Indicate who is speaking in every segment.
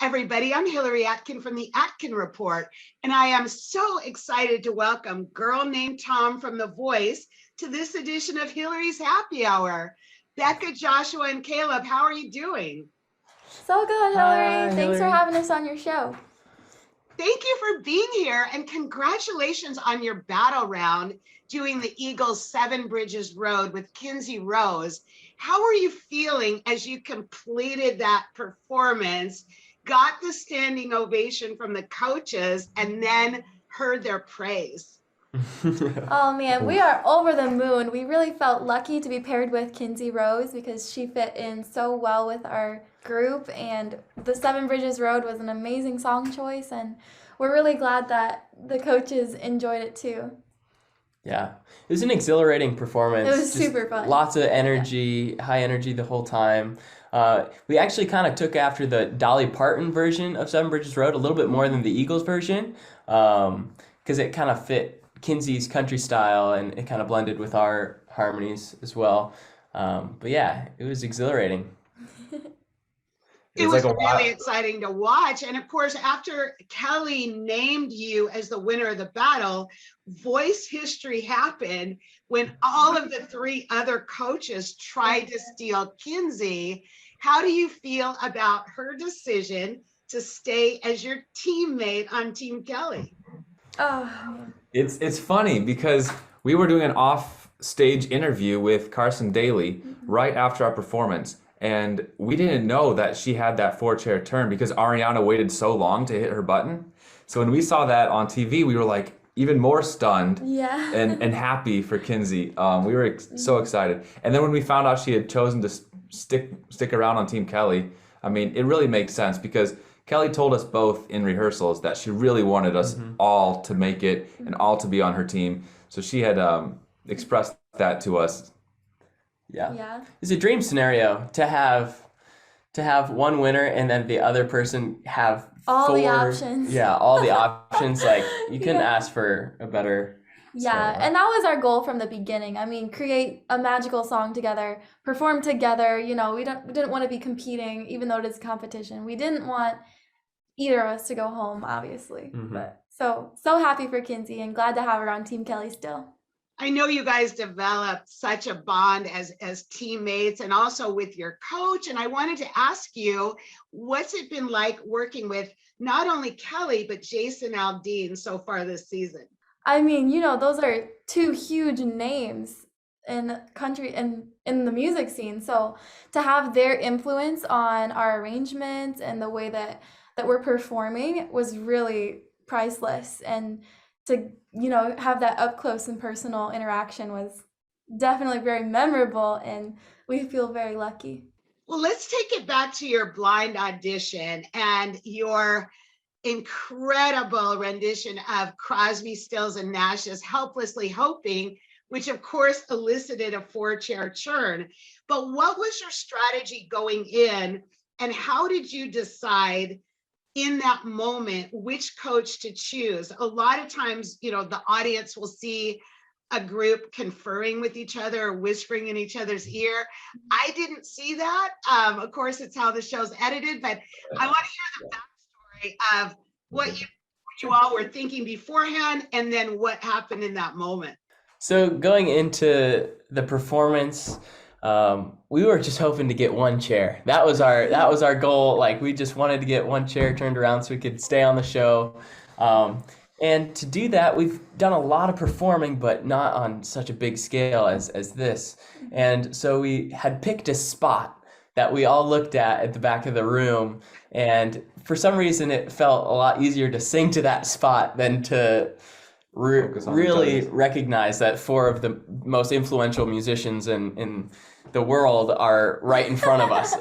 Speaker 1: everybody. I'm Hillary Atkin from the Atkin Report, and I am so excited to welcome Girl Named Tom from The Voice to this edition of Hillary's Happy Hour. Bekah, Joshua, and Caleb, how are you doing?
Speaker 2: So good, Hillary.
Speaker 3: Hi,
Speaker 2: Thanks for
Speaker 3: Hillary.
Speaker 2: having us on your show.
Speaker 1: Thank you for being here, and congratulations on your battle round doing the Eagles 7 Bridges Road with Kinsey Rose. How are you feeling as you completed that performance, got the standing ovation from the coaches, and then heard their praise?
Speaker 2: Oh man, we are over the moon. We really felt lucky to be paired with Kinsey Rose because she fit in so well with our group, and the 7 Bridges Road was an amazing song choice, and we're really glad that the coaches enjoyed it too.
Speaker 3: Yeah, it was an exhilarating performance.
Speaker 2: It was super fun.
Speaker 3: Lots of energy, high energy the whole time. We actually kind of took after the Dolly Parton version of 7 Bridges Road a little bit more than the Eagles version, because it kind of fit Kinsey's country style and it kind of blended with our harmonies as well. But yeah, it was exhilarating.
Speaker 1: It was really exciting to watch. And of course, after Kelly named you as the winner of the battle, voice history happened when all of the 3 other coaches tried to steal Kinsey. How do you feel about her decision to stay as your teammate on Team Kelly?
Speaker 2: Oh,
Speaker 4: It's funny because we were doing an off-stage interview with Carson Daly right after our performance. And we didn't know that she had that 4-chair turn because Ariana waited so long to hit her button. So when we saw that on TV, we were like even more stunned
Speaker 2: yeah.
Speaker 4: and happy for Kinsey. We were so excited. And then when we found out she had chosen to stick around on Team Kelly, I mean, it really makes sense because Kelly told us both in rehearsals that she really wanted us all to make it and all to be on her team. So she had expressed that to us.
Speaker 3: Yeah. It's a dream scenario to have one winner and then the other person have
Speaker 2: all
Speaker 3: 4.
Speaker 2: the options.
Speaker 3: Yeah, all the options. Like you couldn't ask for a better.
Speaker 2: Yeah,
Speaker 3: scenario.
Speaker 2: and that was our goal from the beginning. I mean, create a magical song together, perform together. You know, we didn't want to be competing, even though it is competition. We didn't want either of us to go home, obviously. But so happy for Kinsey and glad to have her on Team Kelly still.
Speaker 1: I know you guys developed such a bond as teammates and also with your coach. And I wanted to ask you, what's it been like working with not only Kelly, but Jason Aldean so far this season?
Speaker 2: I mean, you know, those are 2 huge names in country and in the music scene. So to have their influence on our arrangements and the way that we're performing was really priceless. And to, you know, have that up close and personal interaction was definitely very memorable, and we feel very lucky.
Speaker 1: Well, let's take it back to your blind audition and your incredible rendition of Crosby, Stills, and Nash's Helplessly Hoping, which of course elicited a 4-chair churn. But what was your strategy going in, and how did you decide in that moment which coach to choose? A lot of times, you know, the audience will see a group conferring with each other or whispering in each other's ear. I didn't see that. Of course, it's how the show's edited, but I want to hear the backstory of what you all were thinking beforehand and then what happened in that moment.
Speaker 3: So going into the performance, we were just hoping to get 1 chair. That was our goal. Like we just wanted to get 1 chair turned around so we could stay on the show. And to do that, we've done a lot of performing, but not on such a big scale as this. And so we had picked a spot that we all looked at the back of the room. And for some reason, it felt a lot easier to sing to that spot than to really recognize that 4 of the most influential musicians in the world are right in front of us.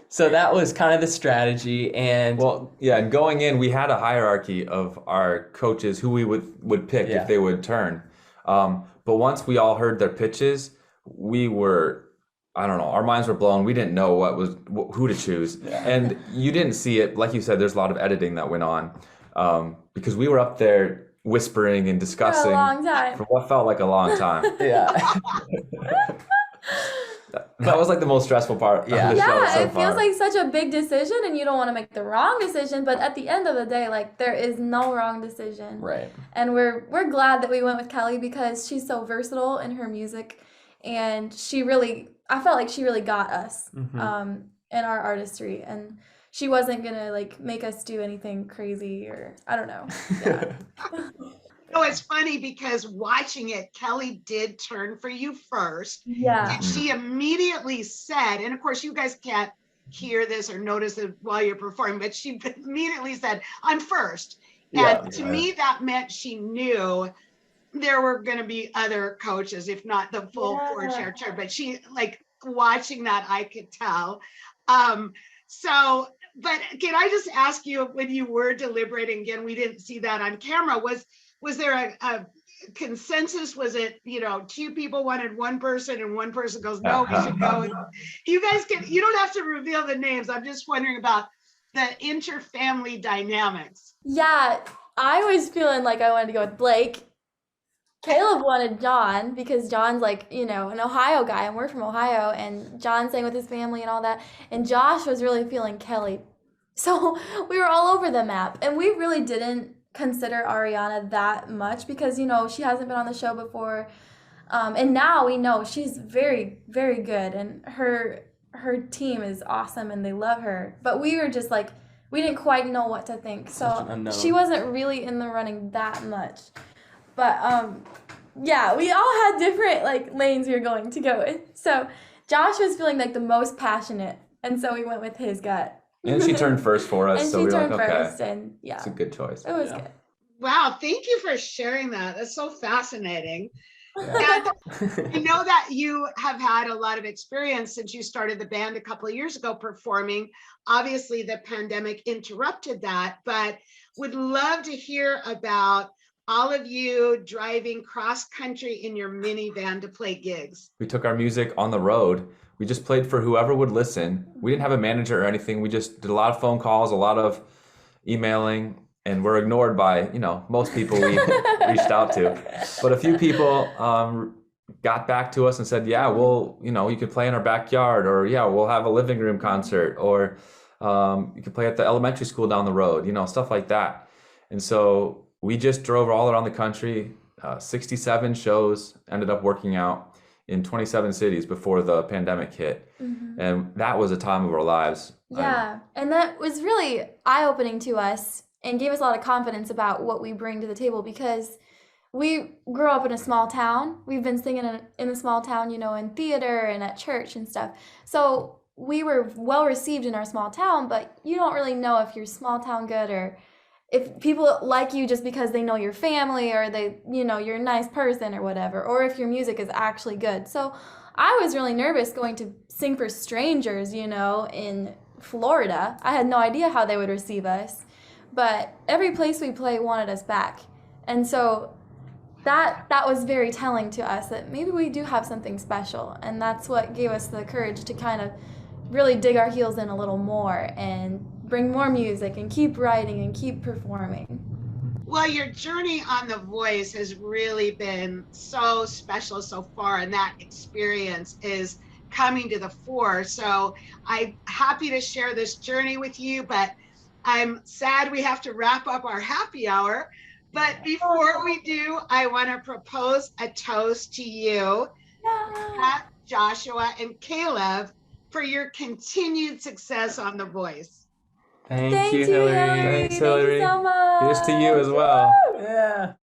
Speaker 3: So that was kind of the strategy. And
Speaker 4: and going in, we had a hierarchy of our coaches who we would pick if they would turn. But once we all heard their pitches, we were, I don't know, our minds were blown. We didn't know who to choose. And you didn't see it. Like you said, there's a lot of editing that went on because we were up there whispering and discussing
Speaker 2: for a long time.
Speaker 4: For what felt like a long time. that was like the most stressful part of the show so
Speaker 2: Yeah, it
Speaker 4: far.
Speaker 2: feels like such a big decision and you don't want to make the wrong decision, but at the end of the day, like there is no wrong decision.
Speaker 3: Right.
Speaker 2: And we're glad that we went with Kelly because she's so versatile in her music and I felt like she really got us in our artistry, and she wasn't gonna like make us do anything crazy or I don't know. Yeah.
Speaker 1: No, it's funny because watching it, Kelly did turn for you first.
Speaker 2: Yeah.
Speaker 1: And she immediately said, and of course you guys can't hear this or notice it while you're performing, but she immediately said, I'm first. And to me, that meant she knew there were going to be other coaches, if not the full four-chair turn. But she, like, watching that, I could tell. So, but can I just ask you, when you were deliberating, again, we didn't see that on camera, was there a consensus? Was it, two people wanted one person and one person goes, no, we should go? You guys you don't have to reveal the names. I'm just wondering about the inter-family dynamics.
Speaker 2: Yeah, I was feeling like I wanted to go with Blake. Caleb wanted John because John's like, an Ohio guy and we're from Ohio, and John sang with his family and all that. And Josh was really feeling Kelly. So we were all over the map, and we really didn't consider Ariana that much because, she hasn't been on the show before. And now we know she's very, very good, and her team is awesome and they love her. But we were just like, we didn't quite know what to think. So she wasn't really in the running that much. But yeah, we all had different lanes we were going to go with. So Josh was feeling like the most passionate, and so we went with his gut.
Speaker 4: And she turned first for us,
Speaker 2: and
Speaker 4: so
Speaker 2: she
Speaker 4: we were
Speaker 2: turned
Speaker 4: like, okay,
Speaker 2: first, and yeah,
Speaker 4: it's a good choice.
Speaker 2: it was good.
Speaker 1: Wow, thank you for sharing that. That's so fascinating. And I know that you have had a lot of experience since you started the band a couple of years ago performing. Obviously, the pandemic interrupted that, but would love to hear about all of you driving cross country in your minivan to play gigs.
Speaker 4: We took our music on the road. We just played for whoever would listen. We didn't have a manager or anything. We just did a lot of phone calls, a lot of emailing, and we're ignored by, most people we reached out to. But a few people got back to us and said, yeah, well, you could play in our backyard, or yeah, we'll have a living room concert, or you could play at the elementary school down the road, stuff like that. And so we just drove all around the country, 67 shows, ended up working out in 27 cities before the pandemic hit. Mm-hmm. And that was a time of our lives.
Speaker 2: Yeah, and that was really eye-opening to us and gave us a lot of confidence about what we bring to the table, because we grew up in a small town. We've been singing in a small town, in theater and at church and stuff. So we were well received in our small town, but you don't really know if you're small town good or if people like you just because they know your family or they, you're a nice person or whatever, or if your music is actually good. So I was really nervous going to sing for strangers, in Florida. I had no idea how they would receive us, but every place we play wanted us back. And so that was very telling to us that maybe we do have something special. And that's what gave us the courage to kind of really dig our heels in a little more and bring more music and keep writing and keep performing.
Speaker 1: Well, your journey on The Voice has really been so special so far, and that experience is coming to the fore. So I'm happy to share this journey with you, but I'm sad we have to wrap up our happy hour. But before we do, I want to propose a toast to you, Bekah, Joshua, and Caleb, for your continued success on The Voice.
Speaker 3: Thank you, Hillary.
Speaker 4: Thanks, Hillary.
Speaker 2: Thank you so much.
Speaker 4: Here's to you as well.
Speaker 3: Yeah.